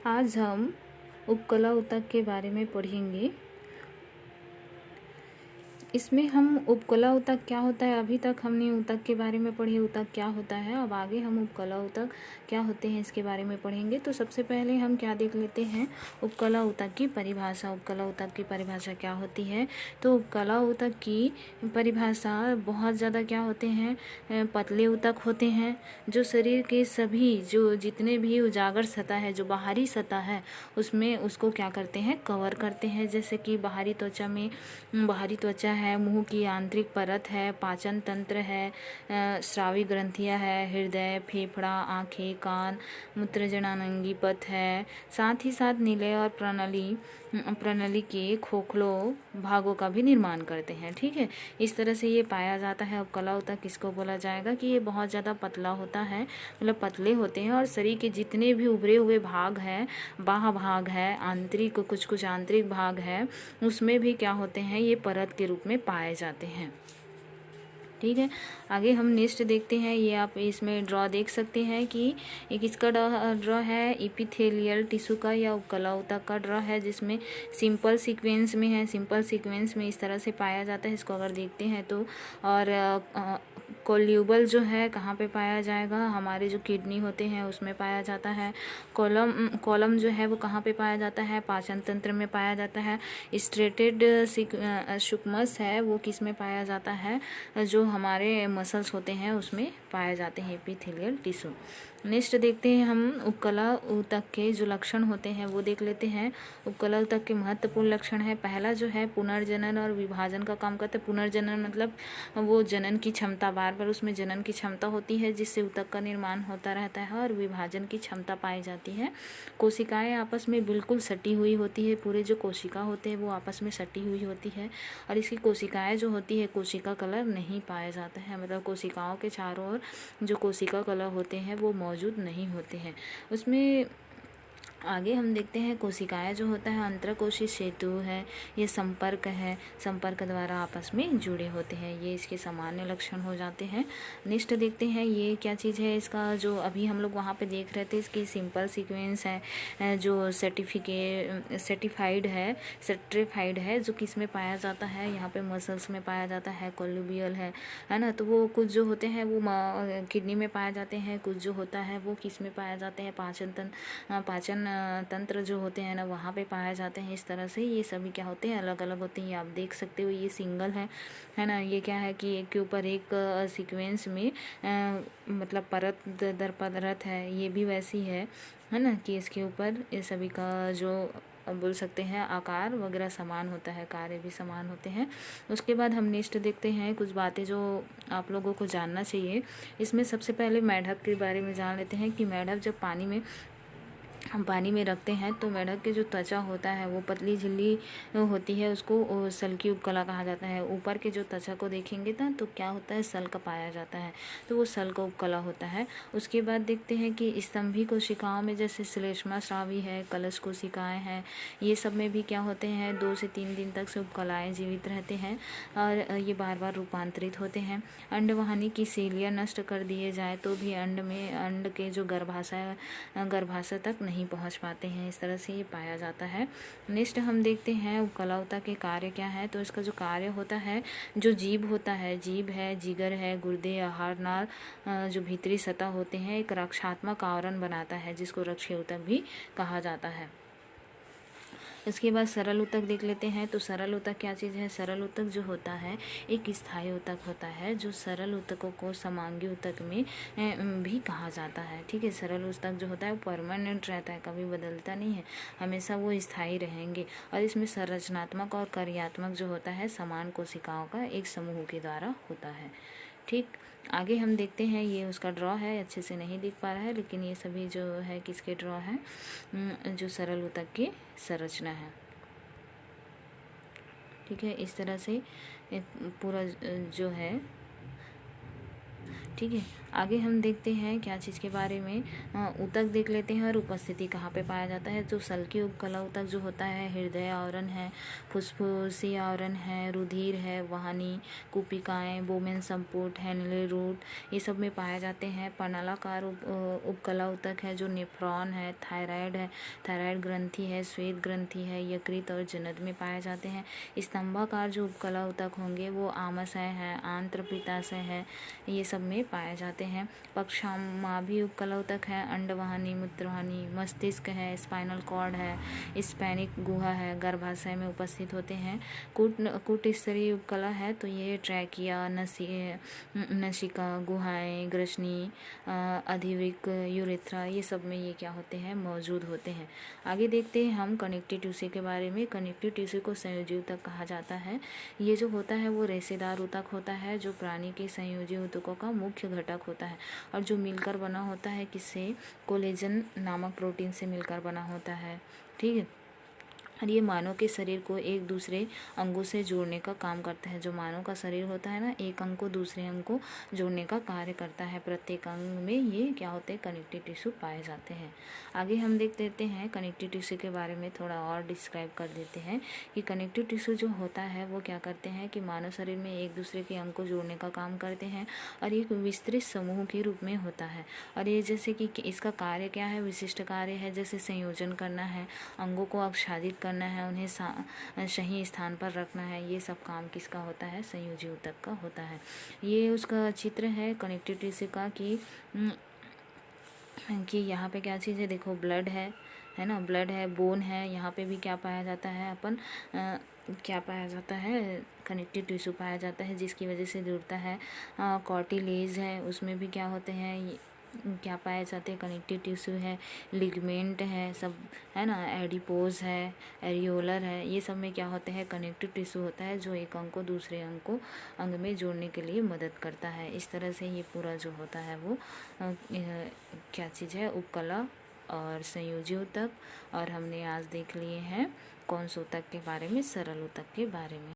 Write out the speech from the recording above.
आज हम उपकला ऊतक के बारे में पढ़ेंगे। इसमें हम उपकला ऊतक क्या होता है, अभी तक हमने ऊतक के बारे में पढ़े, ऊतक क्या होता है। अब आगे हम उपकला ऊतक क्या होते हैं इसके बारे में पढ़ेंगे। तो सबसे पहले हम क्या देख लेते हैं, उपकला ऊतक की परिभाषा। उपकला ऊतक की परिभाषा क्या होती है? तो उपकला ऊतक की परिभाषा बहुत ज़्यादा क्या होते हैं, पतले ऊतक होते हैं जो शरीर के सभी जो जितने भी उजागर सतह है, जो बाहरी सतह है, उसमें उसको क्या करते हैं, कवर करते हैं। जैसे कि बाहरी त्वचा में बाहरी त्वचा है, मुंह की आंतरिक परत है, पाचन तंत्र है, स्रावी ग्रंथियां है, हृदय, फेफड़ा, आंखें, कान, मूत्रजननांगी पथ है। साथ ही साथ नीले और प्रणाली के खोखलों भागों का भी निर्माण करते हैं। ठीक है, इस तरह से ये पाया जाता है। उपकला ऊतक किसको बोला जाएगा कि ये बहुत ज़्यादा पतला होता है, मतलब पतले होते हैं और शरीर के जितने भी उभरे हुए भाग हैं, बाह्य भाग है, आंतरिक कुछ आंतरिक भाग है, उसमें भी क्या होते हैं, ये परत के रूप में पाए जाते हैं। ठीक है, आगे हम नेक्स्ट देखते हैं। ये आप इसमें ड्रॉ देख सकते हैं कि एक इसका ड्रॉ है एपिथेलियल टिश्यू का या उपकला ऊतक का ड्रॉ है, जिसमें सिंपल सीक्वेंस में है। सिंपल सीक्वेंस में इस तरह से पाया जाता है। इसको अगर देखते हैं तो, और कोल्यूबल जो है कहाँ पे पाया जाएगा, हमारे जो किडनी होते हैं उसमें पाया जाता है। कॉलम जो है वो कहाँ पे पाया जाता है, पाचन तंत्र में पाया जाता है। स्ट्रेटेड सुक्मस है वो किस में पाया जाता है, जो हमारे मसल्स होते हैं उसमें पाए जाते हैं, एपिथेलियल टिश्यू। नेक्स्ट देखते हैं हम उपकला ऊतक के जो लक्षण होते हैं वो देख लेते हैं। उपकला ऊतक के महत्वपूर्ण लक्षण है, पहला जो है पुनर्जनन और विभाजन का काम करते हैं। पुनर्जनन मतलब वो जनन की क्षमता, बार बार उसमें जनन की क्षमता होती है जिससे ऊतक का निर्माण होता रहता है, और विभाजन की क्षमता पाई जाती है। कोशिकाएं आपस में बिल्कुल सटी हुई होती है, पूरे जो कोशिका होते हैं वो आपस में सटी हुई होती है, और इसकी कोशिकाएं जो होती है, कोशिका कलर नहीं पाया जाता है, मतलब कोशिकाओं के चारों ओर जो कोशिका कलर होते हैं वो मौजूद नहीं होते हैं उसमें। आगे हम देखते हैं कोशिकाएं जो होता है अंतरकोशीय सेतु है, ये संपर्क है, संपर्क द्वारा आपस में जुड़े होते हैं, ये इसके सामान्य लक्षण हो जाते हैं। नेक्स्ट देखते हैं ये क्या चीज़ है, इसका जो अभी हम लोग वहाँ पे देख रहे थे, इसकी सिंपल सीक्वेंस है जो सर्टिफाइड है, जो किस में पाया जाता है, यहाँ पे मसल्स में पाया जाता है, कोल्यूबियल है ना। तो वो कुछ जो होते हैं वो किडनी में पाए जाते हैं, कुछ जो होता है वो किस में पाया जाते हैं, पाचन तंत्र जो होते हैं ना वहाँ पे पाए जाते हैं। इस तरह से ये सभी क्या होते हैं, अलग अलग होते हैं। ये आप देख सकते हो, ये सिंगल है ना। ये क्या है कि एक के ऊपर एक सीक्वेंस में मतलब परत दर परत है, ये भी वैसी है ना, कि इसके ऊपर ये सभी का जो बोल सकते हैं आकार वगैरह समान होता है, कार्य भी समान होते हैं। उसके बाद हम नेक्स्ट देखते हैं कुछ बातें जो आप लोगों को जानना चाहिए। इसमें सबसे पहले मेढक के बारे में जान लेते हैं कि मेढक जब हम पानी में रखते हैं तो मेढक के जो त्वचा होता है वो पतली झिल्ली होती है, उसको सल की उपकला कहा जाता है। ऊपर के जो त्वचा को देखेंगे ना तो क्या होता है, सल का पाया जाता है, तो वो सल का उपकला होता है। उसके बाद देखते हैं कि स्तंभी कोशिकाओं में जैसे श्लेष्मा स्रावी है, कलश कोशिकाएं हैं, ये सब में भी क्या होते हैं, 2 से 3 दिन तक से उपकलाएँ जीवित रहते हैं और ये बार बार रूपांतरित होते हैं। अंडवाहिनी की सेलियाँ नष्ट कर दिए जाए तो भी अंड के जो गर्भाशय तक नहीं पहुंच पाते हैं। इस तरह से ये पाया जाता है। नेक्स्ट हम देखते हैं उपकला ऊतक के कार्य क्या है। तो इसका जो कार्य होता है, जो जीभ होता है, जीभ है, जिगर है, गुर्दे, आहार नाल जो भीतरी सतह होते हैं, एक रक्षात्मक आवरण बनाता है जिसको रक्षीय ऊतक भी कहा जाता है। इसके बाद सरल ऊतक देख लेते हैं। तो सरल ऊतक क्या चीज़ है, सरल ऊतक जो होता है एक स्थायी ऊतक होता है, जो सरल ऊतकों को समांगी ऊतक में भी कहा जाता है। ठीक है, सरल ऊतक जो होता है वो परमानेंट रहता है, कभी बदलता नहीं है, हमेशा वो स्थायी रहेंगे, और इसमें संरचनात्मक और कार्यात्मक जो होता है समान कोशिकाओं का एक समूह के द्वारा होता है। ठीक, आगे हम देखते हैं, ये उसका ड्रॉ है, अच्छे से नहीं दिख पा रहा है, लेकिन ये सभी जो है किसके ड्रॉ है, जो सरल ऊतक की संरचना है। ठीक है, इस तरह से पूरा जो है। ठीक है, आगे हम देखते हैं क्या चीज़ के बारे में, ऊतक देख लेते हैं और उपस्थिति कहाँ पे पाया जाता है। तो सल्की उपकला ऊतक जो होता है हृदय आवरण है, फुफ्फुसीय आवरण है, रुधिर है, वाहिनी, कुपिकाएँ, बोमेन संपुट, हेनले रूट, ये सब में पाए जाते हैं। पर्णलाकार उपकला ऊतक है जो नेफ्रॉन है, थायराइड है, थायराइड ग्रंथि है, श्वेत ग्रंथि है, यकृत और जनन में पाए जाते हैं। स्तंभाकार जो उपकला ऊतक होंगे वो आमाशय है, आंत्र पित्ताशय है, ये सब में पाए जाते हैं। पक्षामाभी उपकला ऊतक है, अंडवाहिनी, मूत्रवाहिनी, मस्तिष्क है, स्पाइनल कॉर्ड है, स्पैनिक गुहा है, गर्भाशय में उपस्थित होते हैं। कूट स्तरीय उपकला है तो ये ट्रैकिया, नसिका, गुहाएं, ग्रसनी, अधिविक, यूरेथ्रा, ये सब में ये क्या होते हैं, मौजूद होते हैं। आगे देखते हैं हम कनेक्टिव टिश्यू के बारे में। कनेक्टिव टिश्यू को संयोजी ऊतक कहा जाता है। ये जो होता है वो रेशेदार ऊतक होता है जो प्राणी के संयोजी ऊतकों का मुख्य घटक होता है और जो मिलकर बना होता है किससे, कोलेजन नामक प्रोटीन से मिलकर बना होता है। ठीक है, और ये मानव के शरीर को एक दूसरे अंगों से जोड़ने का काम करता है। जो मानव का शरीर होता है ना, एक अंग को दूसरे अंग को जोड़ने का कार्य करता है। प्रत्येक अंग में ये क्या होते हैं, कनेक्टिव टिश्यू पाए जाते हैं। आगे हम देख लेते हैं कनेक्टिव टिश्यू के बारे में, थोड़ा और डिस्क्राइब कर देते हैं कि कनेक्टिव टिश्यू जो होता है वो क्या करते हैं कि मानव शरीर में एक दूसरे के अंग को जोड़ने का काम करते हैं और एक विस्तृत समूह के रूप में होता है। और ये जैसे कि इसका कार्य क्या है, विशिष्ट कार्य है, जैसे संयोजन करना है, अंगों को आच्छादित करना है, उन्हें सही स्थान पर रखना है, ये सब काम किसका होता है, संयोजी ऊतक का होता है। ये उसका चित्र है कनेक्टिव टिश्यू का कि यहाँ पे क्या चीज़ है, देखो ब्लड है ना, ब्लड है, बोन है, यहाँ पे भी क्या पाया जाता है, अपन क्या पाया जाता है, कनेक्टिव टिश्यू पाया जाता है, जिसकी वजह से जुड़ता है। कार्टिलेज है, उसमें भी क्या होते हैं, क्या पाए जाते हैं, कनेक्टिव टिश्यू है, लिगमेंट है, सब है ना, एडिपोज है, एरियोलर है, ये सब में क्या होते हैं, कनेक्टिव टिश्यू होता है जो एक अंग को दूसरे अंग में जोड़ने के लिए मदद करता है। इस तरह से ये पूरा जो होता है वो क्या चीज़ है, उपकला और संयोजी ऊतक। और हमने आज देख लिए हैं कौन से ऊतक के बारे में, सरल ऊतक के बारे में।